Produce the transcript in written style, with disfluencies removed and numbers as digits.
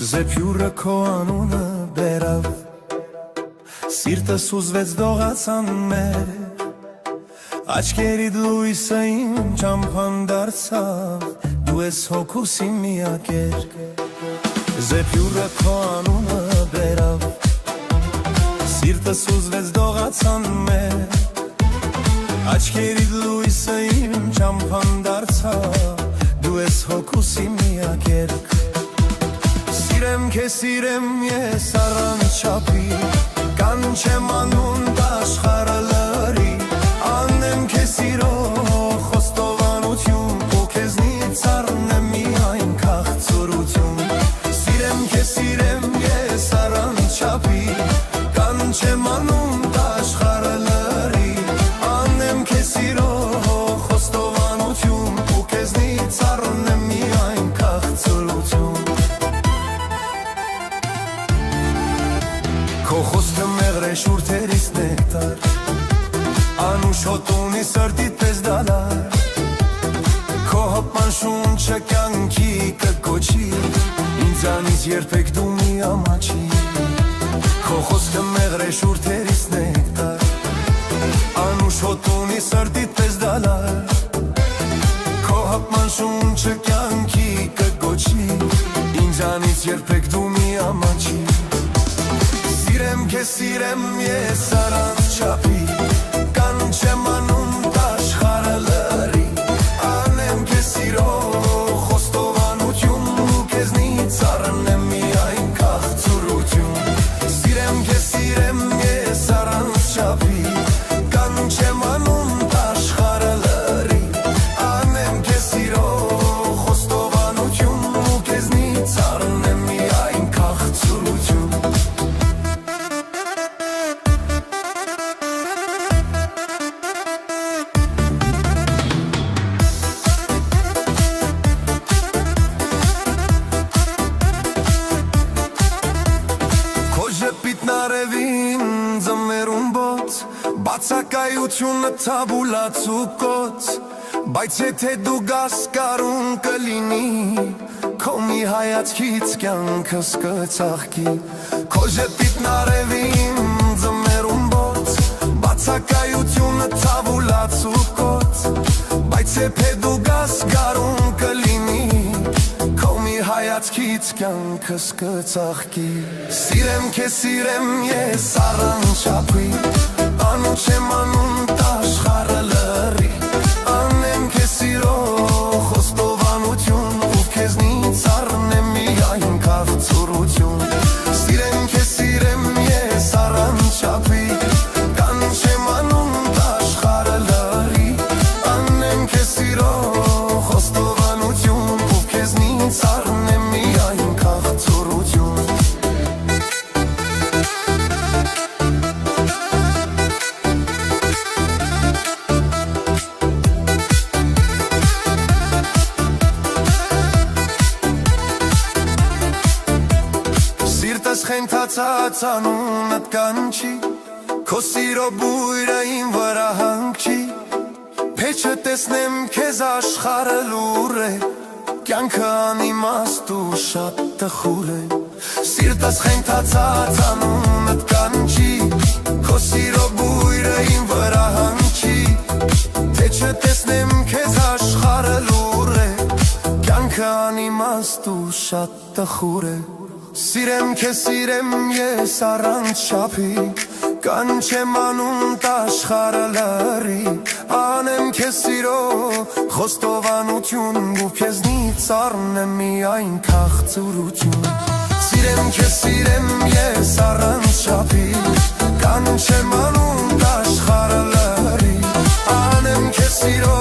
Զեփյուրը քո անունը բերավ, սիրտս ուզվեց դողացան մեր, աչքերիդ լույսը իմ ճամփան դարձավ, դու ես հոգուս իմ միակեր։ Զեփյուրը քո անունը բերավ, սիրտս ուզվեց դողացան մեր, աչքերիդ լույսը իմ ճամփան դարձավ, դու ես հոգուս իմ միակեր։ Սիրեմ քեզ սիրեմ ես առանց չափի, կանչեմ անուն աշխարհը լրի, անեմ քեզ սիրո խոստովանություն, ու քեզնից առնեմ միայն քաղցրություն։ Սիրեմ քեզ սիրեմ ես առանց չափի, կանչեմ անուն աշխարհը լրի, անեմ քեզ սիրո խոստովանություն, ու քեզնից առնեմ միայն քաղցրություն։ Քո խոսքը մեղր է շուրթերից նեկտար, անուշոտ ունի սրտիդ պես դալար, քո հպման շունչը կյանքի կկոչի, ինձանից երբեք դու մի ամաչի։ Քո խոսքը մեղր է շուրթերից նեկտար, անուշոտ ունի սրտիդ պես դալար, քո հպման շունչը կյանքի կկոչի, ինձանից երբեք դու մի ամաչի։ Սիրեմ քեզ սիրեմ ես առանց չափի, կանչեմ անուն աշխարհը լրի, անեմ քեզ սիրո խոստովանություն, ու քեզնից առնեմ միայն քաղցրություն։ Սիրեմ քեզ սիրեմ ես առանց չափի, կանչեմ անուն աշխարհը լրի, անեմ քեզ սիրո խոստովանություն, ու քեզնից առնեմ միայն քաղցրություն։ Պիտնարևին ձմերուն բոց, բացակայությունը թաբուլաց ու կոց, բայց եթե դու գաս կարուն կլինի, քո մի հայացքից կյանքս կծաղկի։ Քո ժպիտն ձմերուն բոց, բացակայությունը թաբուլաց ու կոց, բայց եթե դու գաս կարուն կլինի, հայացքից կյանքս կծաղկի։ Սիրեմ քեզ սիրեմ ես առանց չափի, անուչեմ անուն աշխարհը լրի, անեմ քեզ սիրո խոստովանություն, ու քեզնից առնեմ միայն քաղցրություն։ Սիրեմ քեզ սիրեմ ես առանց չափի, կանչեմ անուն աշխարհը լրի, անեմ քեզ սիրո խոստովանություն, ու քեզնից առնեմ Խենթացած անունդ կանչի, քո սիրո բույրը իմ վրա հանգչի, փեչը տեսնեմ քեզ աշխարհը լուր է, կյանքը անիմաստ ու շատ տխուր է։ Սիրտս խենթացած անունդ կանչի, քո սիրո բույրը իմ վրա հանգչի, փեչը տեսնեմ քեզ աշխարհը լուր է, կյանքը անիմաստ ու շատ տխուր է։ Սիրեմ քեզ սիրեմ ես առանց չափի, կանչեմ անուն աշխարհը լրի, անեմ քեզ սիրո խոստովանություն, ու քեզնից առնեմ միայն քաղցրություն։ Սիրեմ քեզ սիրեմ ես առանց չափի, կանչեմ անուն աշխարհը լրի, անեմ քեզ սիրո